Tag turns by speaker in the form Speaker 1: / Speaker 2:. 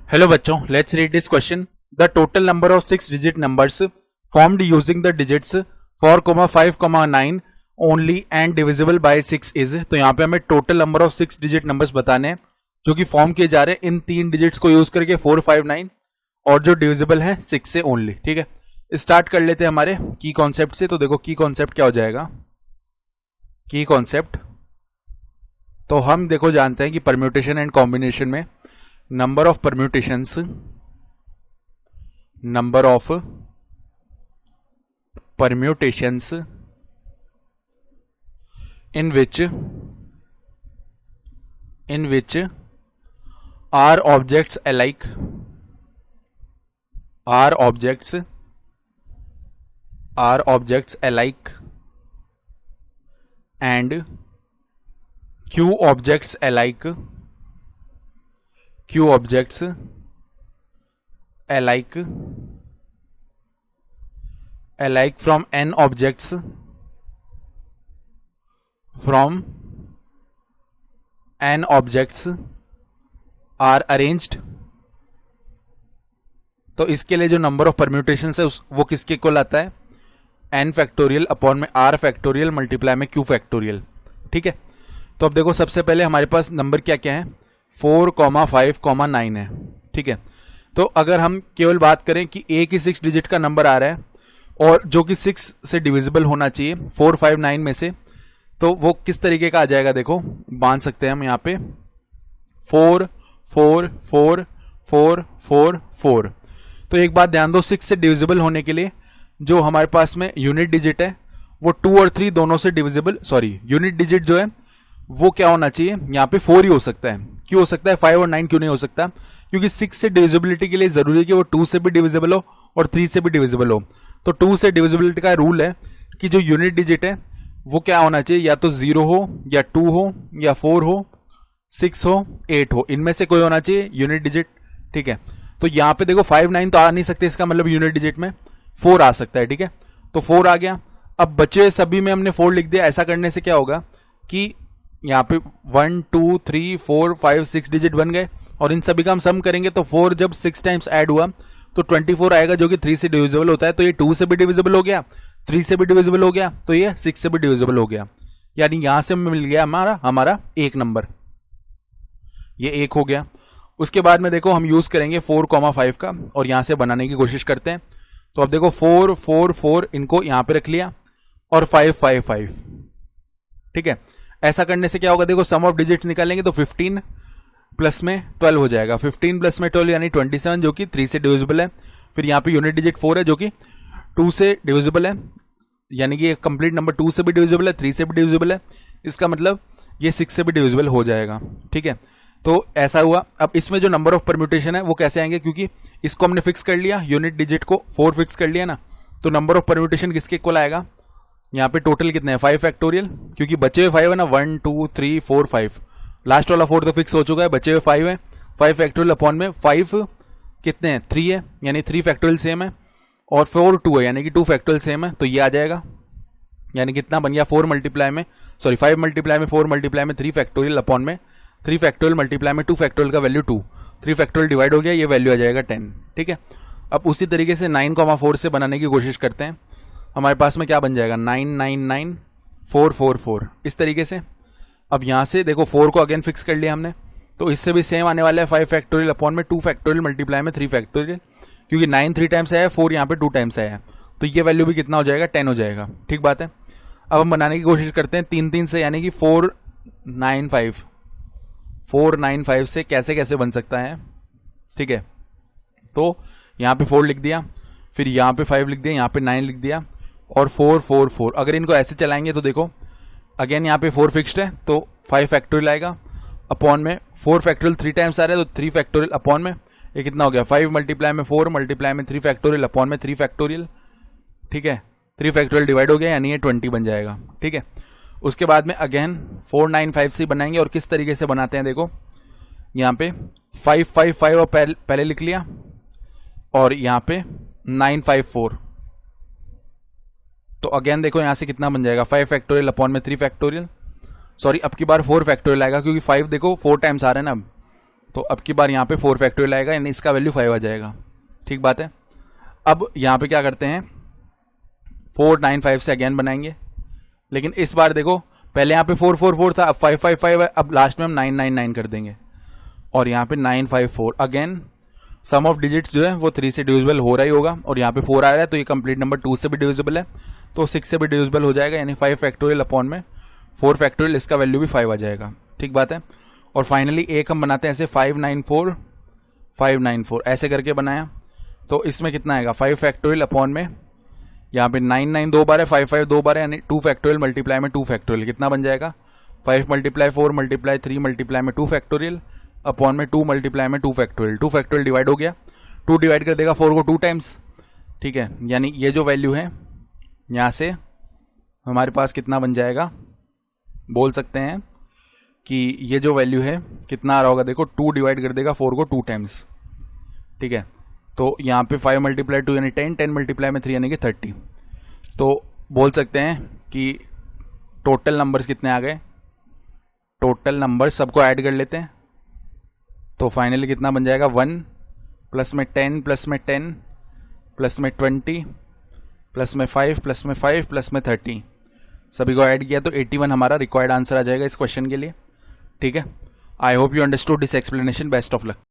Speaker 1: Hello बच्चों, let's read this question. The total number of 6-digit numbers formed using the digits 4, 5, 9 only and divisible by 6 is. तो यहाँ पे हमें total number of 6-digit numbers बताने हैं जो कि फॉर्म किए जा रहे हैं इन 3 डिजिट्स को यूज करके 4, 5, 9 और जो डिविजिबल है 6 से ओनली. ठीक है, स्टार्ट कर लेते हैं हमारे की कॉन्सेप्ट से. तो देखो की कॉन्सेप्ट क्या हो जाएगा. की कॉन्सेप्ट तो हम देखो जानते हैं कि परम्यूटेशन एंड कॉम्बिनेशन में number of permutations in which are objects alike and q objects alike from n objects are arranged. तो इसके लिए जो नंबर ऑफ परम्यूटेशन है वो किसके इक्वल आता है, n फैक्टोरियल अपॉन में r फैक्टोरियल मल्टीप्लाई में q फैक्टोरियल. ठीक है, तो अब देखो सबसे पहले हमारे पास नंबर क्या क्या है, 4, 5, 9 है. ठीक है, तो अगर हम केवल बात करें कि एक ही 6 डिजिट का नंबर आ रहा है और जो कि 6 से डिविजिबल होना चाहिए 4, 5, 9 में से, तो वो किस तरीके का आ जाएगा. देखो बांध सकते हैं हम यहाँ पे 4, 4, 4, 4, 4, 4. तो एक बात ध्यान दो, 6 से डिविजिबल होने के लिए जो हमारे पास में यूनिट डिजिट है वो 2 और 3 दोनों से डिविजिबल, यूनिट डिजिट जो है वो क्या होना चाहिए, यहाँ पे 4 ही हो सकता है. क्यों हो सकता है, 5 और 9 क्यों नहीं हो सकता, क्योंकि 6 से डिविजिबिलिटी के लिए जरूरी है कि वो 2 से भी डिविजिबल हो और 3 से भी डिविजिबल हो. तो 2 से डिविजिबिलिटी का रूल है कि जो यूनिट डिजिट है वो क्या होना चाहिए, या तो 0 हो या 2 हो या 4 हो, 6 हो, 8 हो, इनमें से कोई होना चाहिए यूनिट डिजिट. ठीक है, तो यहाँ पे देखो 5, 9 तो आ नहीं सकते, इसका मतलब यूनिट डिजिट में 4 आ सकता है. ठीक है, तो 4 आ गया. अब बचे सभी में हमने 4 लिख दिया. ऐसा करने से क्या होगा कि यहाँ पे 1, 2, 3, 4, 5, 6 डिजिट बन गए और इन सभी का हम सम करेंगे तो 4 जब 6 टाइम्स ऐड हुआ तो 24 आएगा जो कि 3 से डिविजिबल होता है. तो ये 2 से भी डिविजिबल हो गया, 3 से भी डिविजिबल हो गया, तो ये 6 से भी डिविजिबल हो गया. यानी यहां से मिल गया हमारा एक नंबर, ये 1 हो गया. उसके बाद में देखो हम यूज करेंगे 4, 5 का और यहां से बनाने की कोशिश करते हैं. तो अब देखो 4, 4, 4 इनको यहां पे रख लिया और 5, 5, 5. ठीक है, ऐसा करने से क्या होगा, देखो सम ऑफ डिजिट्स निकालेंगे तो 15 प्लस में 12 हो जाएगा. 15 प्लस में 12 यानी 27 जो कि 3 से डिविजिबल है. फिर यहाँ पे यूनिट डिजिट 4 है जो कि 2 से डिविजिबल है, यानी कि कंप्लीट नंबर 2 से भी डिविजिबल है, 3 से भी डिविजिबल है. इसका मतलब ये 6 से भी डिविजिबल हो जाएगा. ठीक है, तो ऐसा हुआ. अब इसमें जो नंबर ऑफ परम्यूटेशन है वो कैसे आएंगे, क्योंकि इसको हमने फिक्स कर लिया, यूनिट डिजिट को 4 फिक्स कर लिया ना, तो नंबर ऑफ परम्यूटेशन किसके इक्वल आएगा, यहाँ पे टोटल कितने हैं 5 फैक्टोरियल, क्योंकि बचे हुए 5 है ना, 1, 2, 3, 4, 5, लास्ट वाला 4 तो फिक्स हो चुका है, बचे हुए 5 है. 5 फैक्टोरियल अपॉन में 5 कितने हैं, 3 है, यानी 3 फैक्टोरियल सेम है, और 4 2 है यानी कि 2 फैक्टोरियल सेम है. तो ये आ जाएगा, यानी कितना बन गया 5 मल्टीप्लाई में 4 मल्टीप्लाई में 3 फैक्टोरियल अपॉन में 3 फैक्टोरियल मल्टीप्लाई में 2 फैक्टोरियल का वैल्यू 2, 3 फैक्टोरियल डिवाइड हो गया, ये वैल्यू आ जाएगा 10. ठीक है, अब उसी तरीके से 9, 4 से बनाने की कोशिश करते हैं. हमारे पास में क्या बन जाएगा 9, 9, 9, 4, 4, 4 इस तरीके से. अब यहाँ से देखो 4 को अगेन फिक्स कर लिया हमने, तो इससे भी सेम आने वाला है 5 फैक्टोरियल अपॉन में 2 फैक्टोरियल मल्टीप्लाई में 3 फैक्टोरियल, क्योंकि 9 3 टाइम्स आया है, 4 यहाँ पे 2 टाइम्स आया है, तो ये वैल्यू भी कितना हो जाएगा 10 हो जाएगा. ठीक बात है. अब हम बनाने की कोशिश करते हैं 3 3 से, यानी कि 4, 9, 5 से कैसे कैसे बन सकता है. ठीक है, तो यहाँ पे 4 लिख दिया, फिर यहाँ पे 5 लिख दिया, यहाँ पे 9 लिख दिया और 4, 4, 4. अगर इनको ऐसे चलाएंगे तो देखो अगेन यहाँ पे 4 फिक्स्ड है, तो 5 फैक्टोरियल आएगा अपॉन में 4 फैक्टोरियल 3 टाइम्स आ रहा है, तो 3 फैक्टोरियल अपॉन में ये कितना हो गया 5 मल्टीप्लाई में 4 मल्टीप्लाई में 3 फैक्टोरियल अपॉन में 3 फैक्टोरियल. ठीक है, 3 फैक्टोरियल डिवाइड हो गया, यानी ये 20 बन जाएगा. ठीक है, उसके बाद में अगेन 4, 9, 5 से बनाएंगे. और किस तरीके से बनाते हैं देखो, यहाँ पे 5, 5, 5 और पहले लिख लिया और यहाँ पे 9, 5, 4. तो अगेन देखो यहां से कितना बन जाएगा 5 फैक्टोरियल अपॉन में 3 फैक्टोरियल, अब की बार 4 फैक्टोरियल आएगा, क्योंकि 5 देखो 4 टाइम्स आ रहे हैं ना. तो अब की बार यहाँ पे 4 फैक्टोरियल आएगा, यानी इसका वैल्यू 5 आ जाएगा। ठीक बात है। अब यहाँ पे क्या करते हैं, 4 9 5 से अगेन बनाएंगे, लेकिन इस बार देखो पहले यहाँ पे 4 4 4 था, अब 5 5 5 है, अब लास्ट में हम 9 9 9 कर देंगे और यहाँ पे 9 5 4। अगेन सम ऑफ डिजिट्स जो है वो 3 से डिविजिबल हो रहा ही होगा, और यहाँ पे 4 आ रहा है तो ये कंप्लीट नंबर 2 से भी डिविजिबल है, तो 6 से भी डिविजिबल हो जाएगा, यानी 5 फैक्टोरियल अपॉन में 4 फैक्टोरियल, इसका वैल्यू भी 5 आ जाएगा। ठीक बात है। और फाइनली एक हम बनाते हैं ऐसे 5 9 4 5 9 4 ऐसे करके बनाया, तो इसमें कितना आएगा 5 फैक्टोरियल अपॉन में यहाँ पे 9 9 2 बार है, 5 5 2 बार है, यानी 2 फैक्टोरियल मल्टीप्लाई में 2 फैक्टोरियल कितना बन जाएगा 5 मल्टीप्लाई 4 मल्टीप्लाई 3 मल्टीप्लाई में 2 फैक्टोरियल अपॉन में 2 मल्टीप्लाई में 2 फैक्टोरियल। 2 फैक्टोरियल डिवाइड हो गया, 2 डिवाइड कर देगा 4 को 2 टाइम्स। ठीक है, यानी ये जो वैल्यू है यहाँ से हमारे पास कितना बन जाएगा, बोल सकते हैं कि ये जो वैल्यू है कितना आ रहा होगा, देखो 2 डिवाइड कर देगा 4 को 2 टाइम्स। ठीक है, तो यहाँ पे 5 मल्टीप्लाई 2 यानी 10, 10 मल्टीप्लाई में 3 यानी कि 30। तो बोल सकते हैं कि टोटल नंबर्स कितने आ गए, टोटल नंबर सबको ऐड कर लेते हैं, तो फाइनली कितना बन जाएगा 1 प्लस में 10 प्लस में 10 प्लस में 20 प्लस में 5 प्लस में 5 प्लस में 30, सभी को ऐड किया तो 81 हमारा रिक्वायर्ड आंसर आ जाएगा इस क्वेश्चन के लिए। ठीक है, I hope you understood this explanation. Best of luck.